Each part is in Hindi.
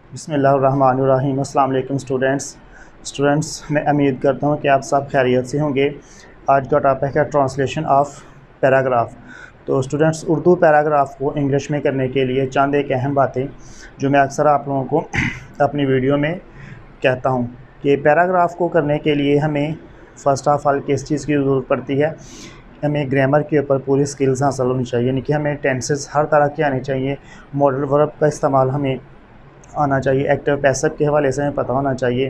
बिस्मिल्लाहिर्रहमानिर्रहीम। अस्सलाम वालेकुम स्टूडेंट्स, मैं उम्मीद करता हूँ कि आप सब खैरियत से होंगे। आज का टॉपिक है ट्रांसलेशन ऑफ पैराग्राफ। तो स्टूडेंट्स, उर्दू पैराग्राफ को इंग्लिश में करने के लिए चंद एक अहम बातें जो मैं अक्सर आप लोगों को अपनी वीडियो में कहता हूँ कि पैराग्राफ को करने के लिए हमें फ़र्स्ट ऑफ ऑल किस चीज़ की ज़रूरत पड़ती है। हमें ग्रामर के ऊपर पूरी स्किल्स हासिल होनी चाहिए, यानी कि हमें टेंसेस हर तरह के आने चाहिए। मॉडल वर्ब का इस्तेमाल हमें आना चाहिए, एक्टिव पैसिव के हवाले से हमें पता होना चाहिए।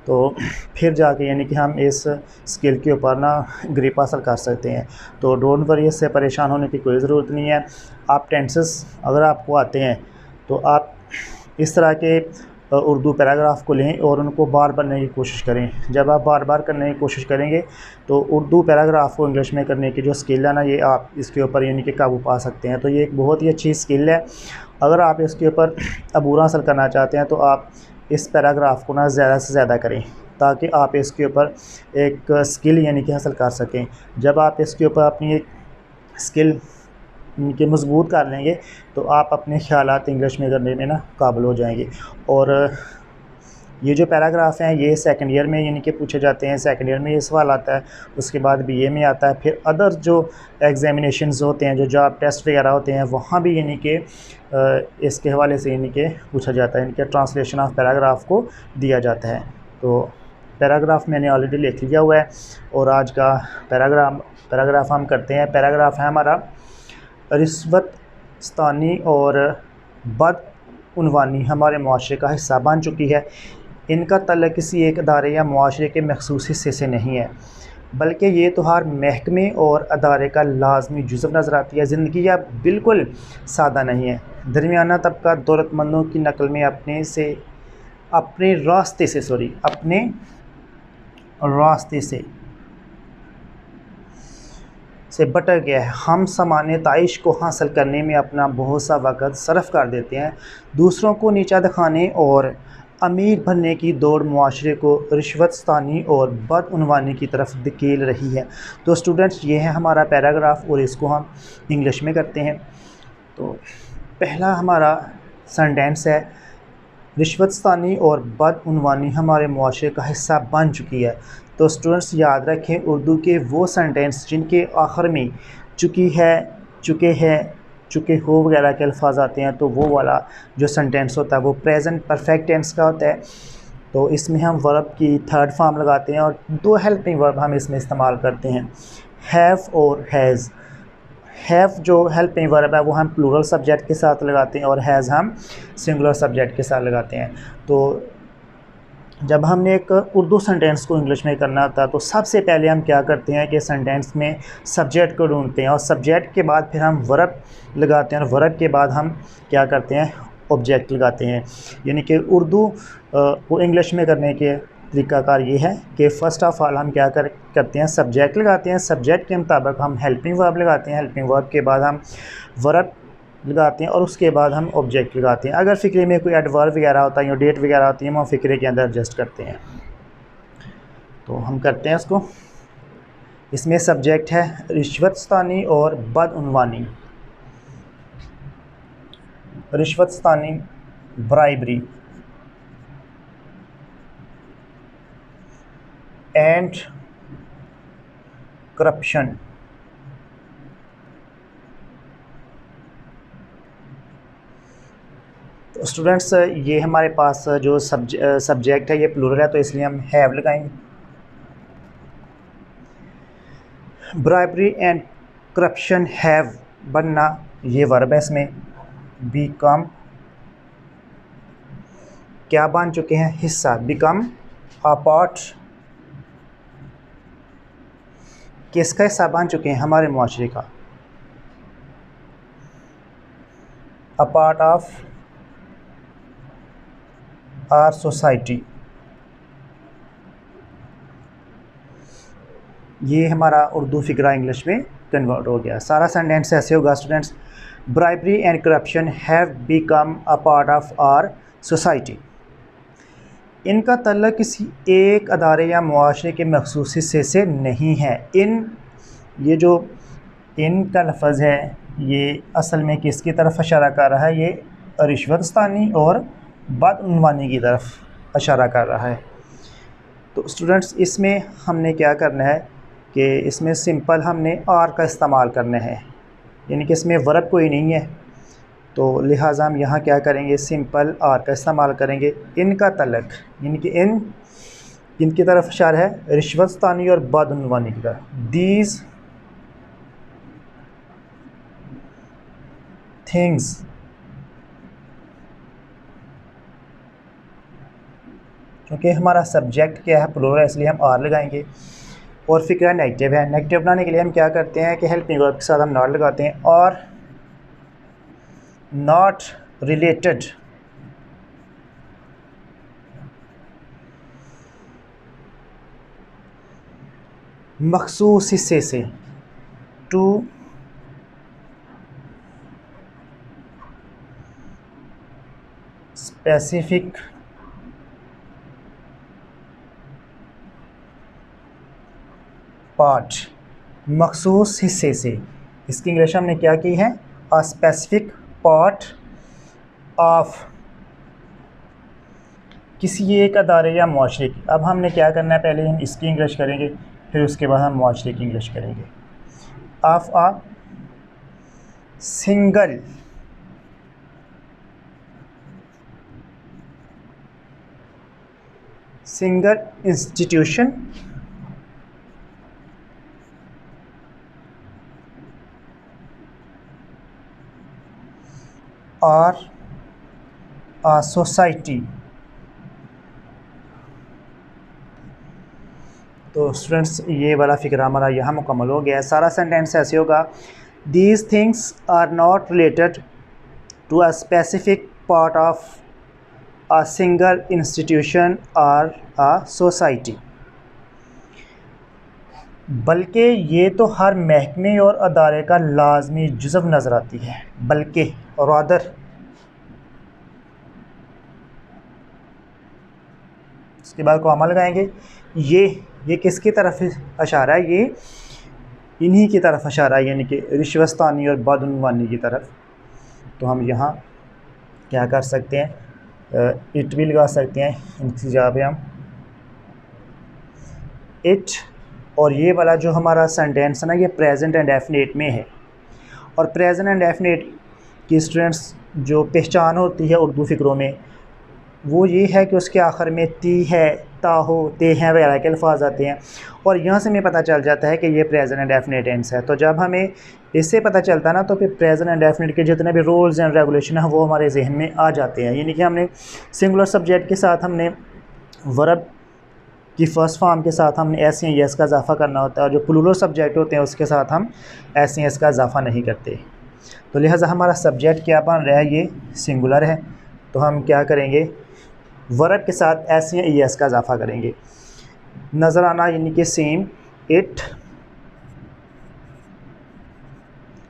तो फिर जाके यानी कि हम इस स्किल के ऊपर ना ग्रिप हासिल कर सकते हैं। तो डोंट वरी, इससे परेशान होने की कोई ज़रूरत नहीं है। आप टेंसेस अगर आपको आते हैं तो आप इस तरह के उर्दू पैराग्राफ को लें और उनको बार करने की कोशिश करें। जब आप बार बार करने की कोशिश करेंगे तो उर्दू पैराग्राफ को इंग्लिश में करने की जो स्किल है ना, ये आप इसके ऊपर यानी कि काबू पा सकते हैं। तो ये एक बहुत ही अच्छी स्किल है। अगर आप इसके ऊपर अबूर हासिल करना चाहते हैं तो आप इस पैराग्राफ को ना ज़्यादा से ज़्यादा करें ताकि आप इसके ऊपर एक स्किल यानी कि हासिल कर सकें। जब आप इसके ऊपर अपनी एक स्किल के मजबूत कर लेंगे तो आप अपने ख़यालात इंग्लिश में करने में ना काबिल हो जाएंगे। और ये जो पैराग्राफ हैं ये सेकंड ईयर में यानी कि पूछे जाते हैं। सेकंड ईयर में ये सवाल आता है, उसके बाद बीए में आता है, फिर अदर जो एग्ज़ामिनेशंस होते हैं, जो जॉब टेस्ट वगैरह होते हैं, वहाँ भी यानी कि इसके हवाले से यानी कि पूछा जाता है, यानी कि ट्रांसलेशन ऑफ पैराग्राफ को दिया जाता है। तो पैराग्राफ मैंने ऑलरेडी लिख लिया हुआ है और आज का पैराग्राफ हम करते हैं। पैराग्राफ है हमारा, रिश्वतस्तानी और बदउनवानी हमारे मुआशरे का हिस्सा बन चुकी है। इनका तल्लुक़ किसी एक अदारे या मुआशरे के मख़सूस हिस्से से नहीं है, बल्कि ये तो हर महकमे और अदारे का लाजमी जुज़व नज़र आती है। ज़िंदगी या बिल्कुल सादा नहीं है। दरमियाना तबका दौलतमंदों की नकल में अपने रास्ते से भटक गया है। हम सामान्य ताइश को हासिल करने में अपना बहुत सा वक़्त सर्फ कर देते हैं। दूसरों को नीचा दिखाने और अमीर बनने की दौड़ मुआशरे को रिश्वतस्तानी और बदउनवानी की तरफ धकेल रही है। तो स्टूडेंट्स, ये है हमारा पैराग्राफ और इसको हम इंग्लिश में करते हैं। तो पहला हमारा सेंटेंस है, रिश्वतस्तानी और बदउनवानी हमारे मुआशरे का हिस्सा बन चुकी है। तो स्टूडेंट्स याद रखें, उर्दू के वो सेंटेंस जिनके आखिर में चुकी है, चुके हैं, चुके हो वगैरह के अल्फाज आते हैं, तो वो वाला जो सेंटेंस होता है वो प्रेजेंट परफेक्ट टेंस का होता है। तो इसमें हम वर्ब की थर्ड फॉर्म लगाते हैं और दो हेल्पिंग वर्ब हम इसमें इस्तेमाल करते हैं, हैव और हैज़। हैव जो हेल्पिंग वर्ब है वो हम प्लूरल सब्जेक्ट के साथ लगाते हैं और हैज़ हम सिंगुलर सब्जेक्ट के साथ लगाते हैं। तो जब हमने एक उर्दू सेंटेंस को इंग्लिश में करना होता है तो सबसे पहले हम क्या करते हैं कि सेंटेंस में सब्जेक्ट को ढूंढते हैं और सब्जेक्ट के बाद फिर हम वर्ब लगाते हैं और वर्ब के बाद हम क्या करते हैं, ऑब्जेक्ट लगाते हैं। यानी कि उर्दू को इंग्लिश में करने के तरीक़ाकार ये है कि फ़र्स्ट ऑफ़ ऑल हम क्या करते हैं, सब्जेक्ट लगाते हैं। सब्जेक्ट के मुताबिक हम हेल्पिंग वर्ब लगाते हैं। हेल्पिंग वर्ब के बाद हम वर्ब लगाते हैं और उसके बाद हम ऑब्जेक्ट लगाते हैं। अगर फ़िक्रे में कोई एडवर्ब वगैरह होता है या डेट वगैरह होती है, हम फ़िक्रे के अंदर एडजस्ट करते हैं। तो हम करते हैं इसको। इसमें सब्जेक्ट है रिश्वतस्तानी और बदउनवानी। रिश्वतस्तानी ब्राइबरी एंड करप्शन। तो स्टूडेंट्स, ये हमारे पास जो सब्जेक्ट है ये प्लूरल है तो इसलिए हम हैव लगाएंगे। ब्राइबरी एंड करप्शन हैव बनना ये वर्ब है। इसमें बिकम क्या बन चुके हैं, हिस्सा। बिकम अ पार्ट किसका हिस्सा बन चुके हैं, हमारे मुआशरे का। A part of our society. ये हमारा उर्दू फिक्रा इंग्लिश में कन्वर्ट हो गया। सारा सेंटेंस ऐसे होगा students, bribery and corruption have become a part of our society. इनका तल्लुक़ किसी एक अदारे या मुआशरे के मख़सूस हिस्से से नहीं है। ये जो इन का लफ्ज़ है ये असल में किसकी तरफ इशारा कर रहा है, ये रिश्वतस्तानी और बदउनवानी की तरफ इशारा कर रहा है। तो स्टूडेंट्स इसमें हमने क्या करना है कि इसमें सिंपल हमने आर का इस्तेमाल करना है, यानी कि इसमें वर्ब कोई नहीं है, तो लिहाजा हम यहाँ क्या करेंगे, सिंपल आर का इस्तेमाल करेंगे। इनका तलक यानी कि इनकी तरफ इशारा है रिश्वतस्तानी और बदउनवानी की तरफ। दीज थिंग्स क्योंकि हमारा सब्जेक्ट क्या है, प्लूरल है, इसलिए हम आर लगाएंगे। और फिक्रा नेगेटिव है, नेगेटिव बनाने के लिए हम क्या करते हैं कि हेल्पिंग वर्ब के साथ हम नॉट लगाते हैं। और नॉट रिलेटेड मखसूस हिस्से से, टू स्पेसिफिक पार्ट, मखसूस हिस्से से। इसकी इंग्लिश हमने क्या की है, अ स्पेसिफिक पार्ट ऑफ, किसी एक अदारे या मुआशरे की। अब हमने क्या करना है, पहले हम इसकी इंग्लिश करेंगे, फिर उसके बाद हम मुआशरे की इंग्लिश करेंगे। ऑफ अ सिंगल इंस्टीट्यूशन और a society। तो स्टूडेंट्स ये वाला फिक्र हमारा यहाँ मुकम्मल हो गया है। सारा सेंटेंस ऐसे होगा, these things are not related to a specific part of a single institution और अ सोसाइटी, बल्कि ये तो हर महकमे और अदारे का लाजमी जुज़व नज़र आती है। बल्कि रादर, इसके बाद को अमल लगाएंगे। ये किसकी तरफ इशारा है, ये इन्हीं की तरफ इशारा है, यानी कि रिश्वतस्तानी और बदउनवानी की तरफ। तो हम यहाँ क्या कर सकते हैं, इट भी लगा सकते हैं, इनकी जगह पे हम इट। और ये वाला जो हमारा सेंटेंस है ना, ये प्रेजेंट एंड डेफिनेट में है। और प्रेजेंट एंड डेफिनेट की स्टूडेंट्स जो पहचान होती है उर्दू फ़िक्रों में, वो ये है कि उसके आखिर में ती है, ता हो, ते हैं वगैरह के अल्फाज आते हैं। और यहाँ से हमें पता चल जाता है कि ये प्रेजेंट एंड डेफिनेट टेंस है। तो जब हमें इससे पता चलता है ना, तो फिर प्रेजेंट एंड डेफिनेट के जितने भी रूल्स एंड रेगुलेशन हैं वो हमारे जहन में आ जाते हैं। यानी कि हमने सिंगुलर सब्जेक्ट के साथ हमने वर्ब की फ़र्स्ट फॉर्म के साथ हमने एस या यस का इजाफा करना होता है, और जो प्लूरल सब्जेक्ट होते हैं उसके साथ हम एस या यस का इजाफा नहीं करते। तो लिहाजा हमारा सब्जेक्ट क्या बन रहा है, ये सिंगुलर है। तो हम क्या करेंगे, वर्ब के साथ एस या एस का इजाफा करेंगे। नज़र आना यानी कि सेम, इट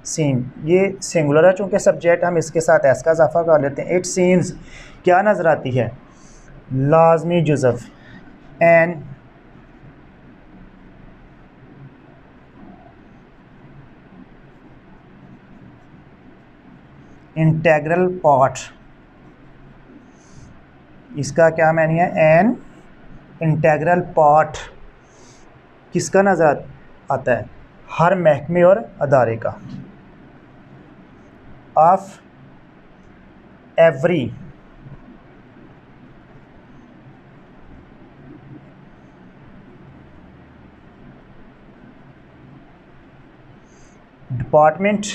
सेम, ये सिंगुलर है चूँकि सब्जेक्ट, हम इसके साथ एस का इजाफा कर लेते हैं। इट सीम्स क्या नज़र आती है, लाजमी जुज़व, एन इंटेग्रल पार्ट। इसका क्या मानी है, एन इंटेग्रल पार्ट किसका नज़र आता है, हर महकमे और अदारे का। Of every department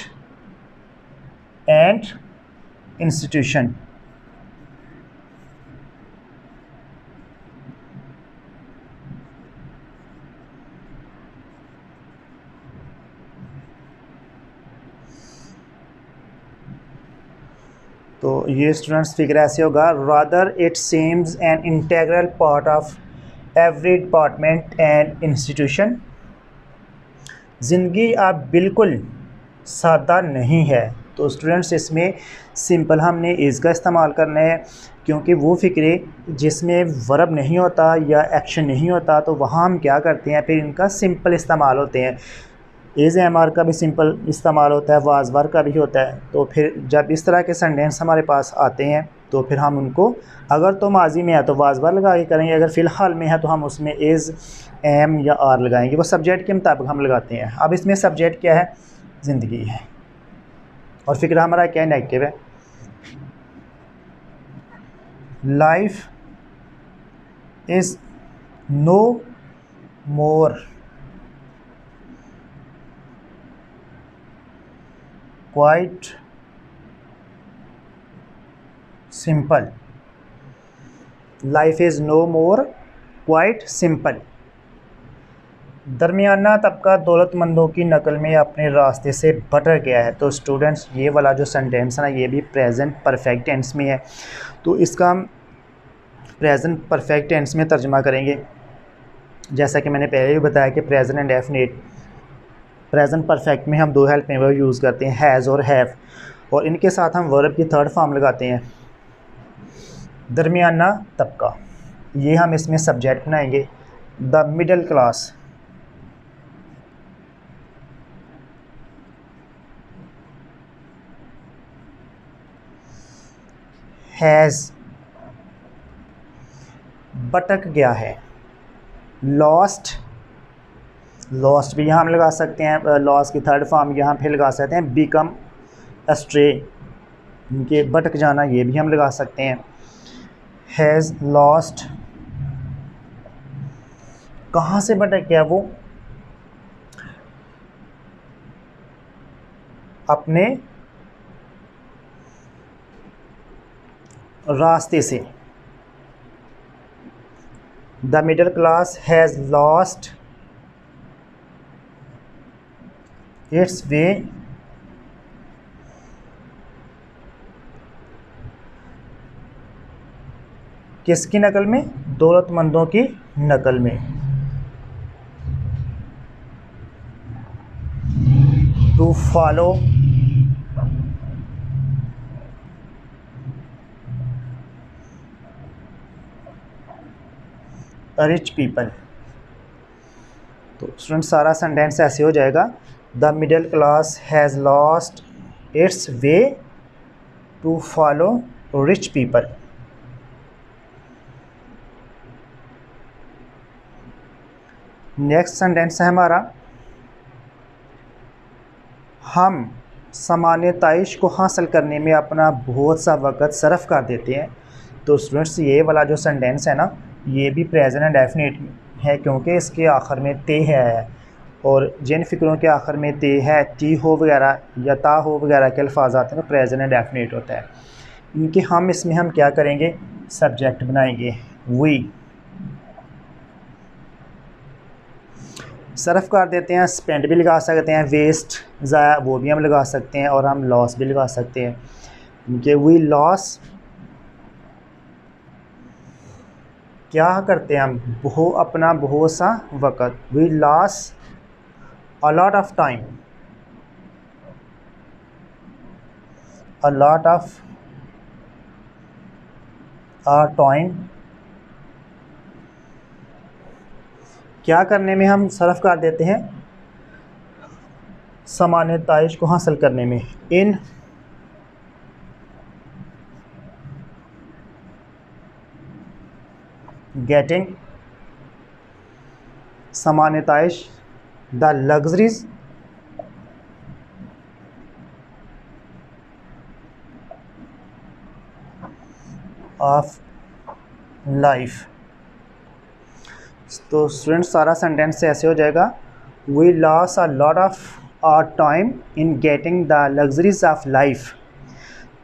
and institution. तो ये स्टूडेंट्स फिगर ऐसे होगा, rather it seems an integral part of every department and institution. ज़िंदगी अब बिल्कुल सादा नहीं है। तो स्टूडेंट्स इसमें सिंपल हमने इज़ का इस्तेमाल करना है, क्योंकि वो फ़िक्रे जिसमें वर्ब नहीं होता या एक्शन नहीं होता, तो वहाँ हम क्या करते हैं, फिर इनका सिंपल इस्तेमाल होते हैं। इज़ एम आर का भी सिंपल इस्तेमाल होता है, वाज वर का भी होता है। तो फिर जब इस तरह के सेंटेंस हमारे पास आते हैं तो फिर हम उनको, अगर तो माजी में है तो वाज वर लगा के करेंगे, अगर फ़िलहाल में है तो हम उसमें इज़, एम या आर लगाएंगे, वो सब्जेक्ट के मुताबिक हम लगाते हैं। अब इसमें सब्जेक्ट क्या है? ज़िंदगी है, और फ़िक्र हमारा क्या है? नेगेटिव है। Life is no more quite simple. Life is no more quite simple. दरमियाना तबका दौलतमंदों की नकल में अपने रास्ते से भटक गया है। तो स्टूडेंट्स ये वाला जो सेंटेंस है ना, ये भी प्रेजेंट परफेक्ट टेंस में है, तो इसका हम प्रेजेंट परफेक्ट टेंस में तर्जुमा करेंगे। जैसा कि मैंने पहले भी बताया कि present and definite, present perfect में हम दो हेल्पिंग वर्ब यूज़ करते हैं, हैज़ और हैव, और इनके साथ हम वर्ब की थर्ड फॉर्म लगाते हैं। दरमियाना तबका, ये हम इसमें सब्जेक्ट बनाएंगे। द मिडल क्लास, हैज़, भटक गया है। लॉस्ट, लॉस्ट भी यहाँ हम लगा सकते हैं, लॉस्ट की थर्ड फॉर्म यहाँ पे लगा सकते हैं बिकम एस्ट्रे, इनके भटक जाना, ये भी हम लगा सकते हैं। हैज़ लॉस्ट, कहाँ से भटक गया? वो अपने रास्ते से। The middle class has lost its way किसकी नकल में? दौलतमंदों की नकल में। To follow rich people. तो स्टूडेंट सारा सेंटेंस ऐसे हो जाएगा, the middle class has lost its way to follow rich people. Next sentence है हमारा, हम सामान्य ताइश को हासिल करने में अपना बहुत सा वक़्त सर्फ कर देते हैं। तो स्टूडेंट्स ये वाला जो सेंटेंस है ना, ये भी प्रेजेंट एंड डेफिनेट है, क्योंकि इसके आखिर में ते है, और जिन फ़िक्रों के आखिर में ते है, टी हो वगैरह या ता हो वगैरह के अल्फाज आते हैं तो प्रेजेंट एंड डेफिनेट होता है। इनके हम इसमें हम क्या करेंगे? सब्जेक्ट बनाएंगे। वी सर्फ कर देते हैं, स्पेंड भी लगा सकते हैं, वेस्ट ज़ाया वो भी हम लगा सकते हैं, और हम लॉस भी लगा सकते हैं। इनके वी लॉस, क्या करते हैं हम? अपना बहुत सा वक़्त। We lose a lot of time, a lot of time, क्या करने में हम सर्फ कर देते हैं? सामान्य ताइश को हासिल करने में। इन गेटिंग सामान्य ताइश द लग्जरीज ऑफ लाइफ। तो स्टूडेंट सारा सेंटेंस ऐसे हो जाएगा, we lose a lot of our time in getting the luxuries of life.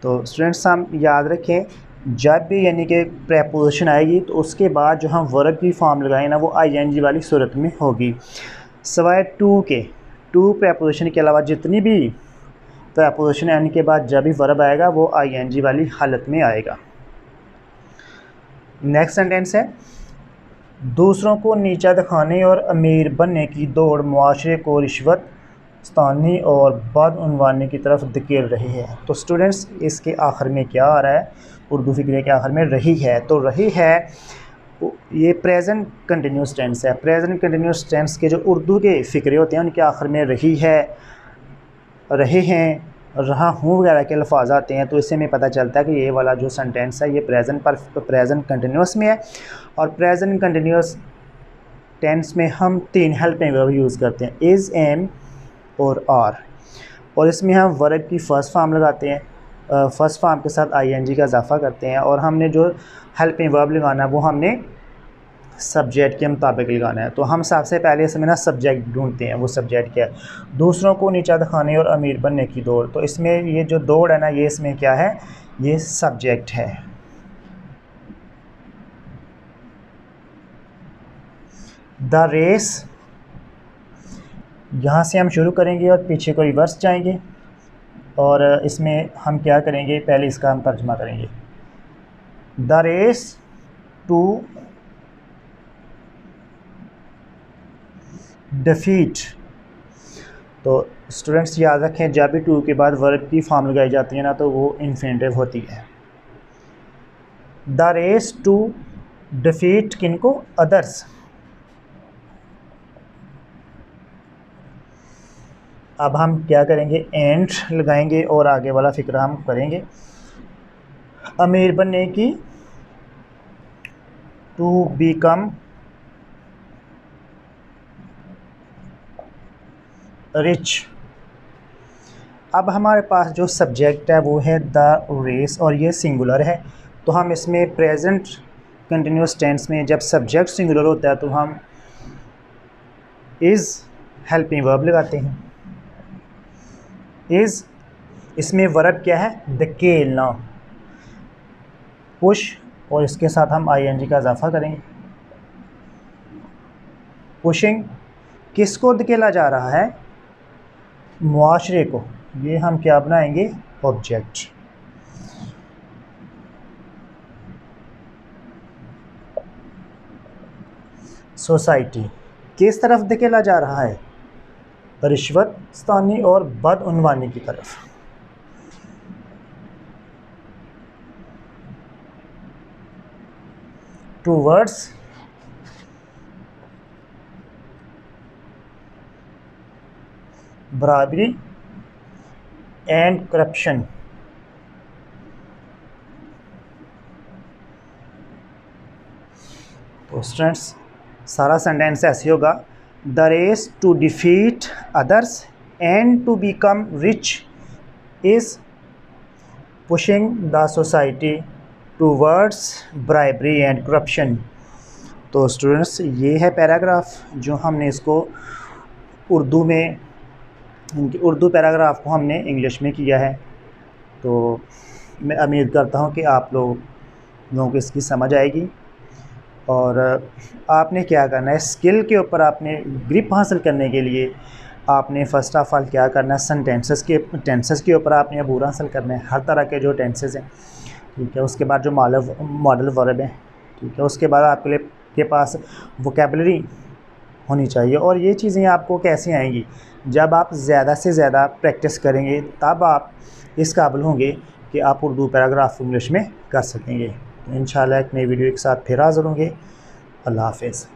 तो स्टूडेंट्स हम याद रखें, जब भी यानी कि प्रेपोजिशन आएगी तो उसके बाद जो हम वर्ब की फॉर्म लगाएं ना, वो आईएनजी वाली सूरत में होगी, सिवाय टू के। टू प्रेपोजिशन के अलावा जितनी भी प्रेपोजिशन आने के बाद जब भी वर्ब आएगा वो आईएनजी वाली हालत में आएगा। नेक्स्ट सेंटेंस है, दूसरों को नीचा दिखाने और अमीर बनने की दौड़ मुआशरे को रिश्वत स्थानी और बदउनवानी की तरफ धकेल रही है। तो स्टूडेंट्स इसके आखिर में क्या आ रहा है? उर्दू फ़िक्रे के आखिर में रही है। तो रही है ये प्रेजेंट कंटिन्यूस टेंस है। प्रेजेंट कंटिन्यूस टेंस के जो उर्दू के फ़िक्रे होते हैं उनके आखिर में रही है, रहे हैं, रहा हूँ वगैरह के अल्फाज आते हैं, तो इससे हमें पता चलता है कि ये वाला जो सेंटेंस है ये प्रेजेंट कंटिन्यूस में है। और प्रेजेंट कंटिन्यूस टेंस में हम 3 हेल्पिंग वर्ब यूज़ करते हैं, इज़, एम और आर। और इसमें हम वर्ब की फ़र्स्ट फॉर्म लगाते हैं, फ़र्स्ट फॉर्म के साथ आईएनजी का इजाफा करते हैं, और हमने जो हेल्पिंग वर्ब लगाना है वो हमने सब्जेक्ट के मुताबिक लगाना है। तो हम सबसे पहले इसमें ना सब्जेक्ट ढूंढते हैं, वो सब्जेक्ट क्या है। दूसरों को नीचा दिखाने और अमीर बनने की दौड़, तो इसमें ये जो दौड़ है ना, ये इसमें क्या है, ये सब्जेक्ट है। द रेस, यहाँ से हम शुरू करेंगे और पीछे को रिवर्स जाएंगे, और इसमें हम क्या करेंगे, पहले इसका हम तर्जुमा करेंगे। The race to defeat. तो स्टूडेंट्स याद रखें, जब भी टू के बाद वर्ब की फॉर्म लगाई जाती है ना, तो वो इन्फिनिटिव होती है। द रेस टू डिफीट किनको, अदर्स। अब हम क्या करेंगे, एंड लगाएंगे और आगे वाला फिक्र हम करेंगे। अमीर बनने की, टू बिकम रिच। अब हमारे पास जो सब्जेक्ट है वो है द रेस, और ये सिंगुलर है, तो हम इसमें प्रेजेंट कंटिन्यूस टेंस में जब सब्जेक्ट सिंगुलर होता है तो हम इज़ हेल्पिंग वर्ब लगाते हैं। इज़, इसमें वर्ब क्या है, धकेलना, पुश, और इसके साथ हम आईएनजी का इजाफा करेंगे। पुशिंग, किसको धकेला जा रहा है, मुआशरे को, ये हम क्या बनाएंगे, ऑब्जेक्ट। सोसाइटी, किस तरफ धकेला जा रहा है, रिश्वतस्तानी और बदउनवानी की तरफ। टूवर्ड्स, बराबरी एंड करप्शन। तो स्टूडेंट्स सारा सेंटेंस ऐसे होगा, the race to defeat others and to become rich is pushing the society towards bribery and corruption. तो स्टूडेंट्स ये है पैराग्राफ जो हमने इसको उर्दू में, इनकी उर्दू पैराग्राफ को हमने इंग्लिश में किया है। तो मैं उम्मीद करता हूँ कि आप लोगों को इसकी समझ आएगी। और आपने क्या करना है, स्किल के ऊपर आपने ग्रिप हासिल करने के लिए आपने फ़र्स्ट ऑफ ऑल क्या करना है, टेंसेस के ऊपर आपने अबूर हासिल करना है, हर तरह के जो टेंसेस हैं, ठीक है। उसके बाद जो मॉडल वर्ब हैं, ठीक है। उसके बाद आपके पास वोकेबलरी होनी चाहिए। और ये चीज़ें आपको कैसे आएंगी, जब आप ज़्यादा से ज़्यादा प्रैक्टिस करेंगे तब आप इस काबिल होंगे कि आप उर्दू पैराग्राफ इंग्लिश में कर सकेंगे। तो इंशाल्लाह एक नई वीडियो के साथ फिर हाज़िर होंगे। अल्लाह हाफ़िज़।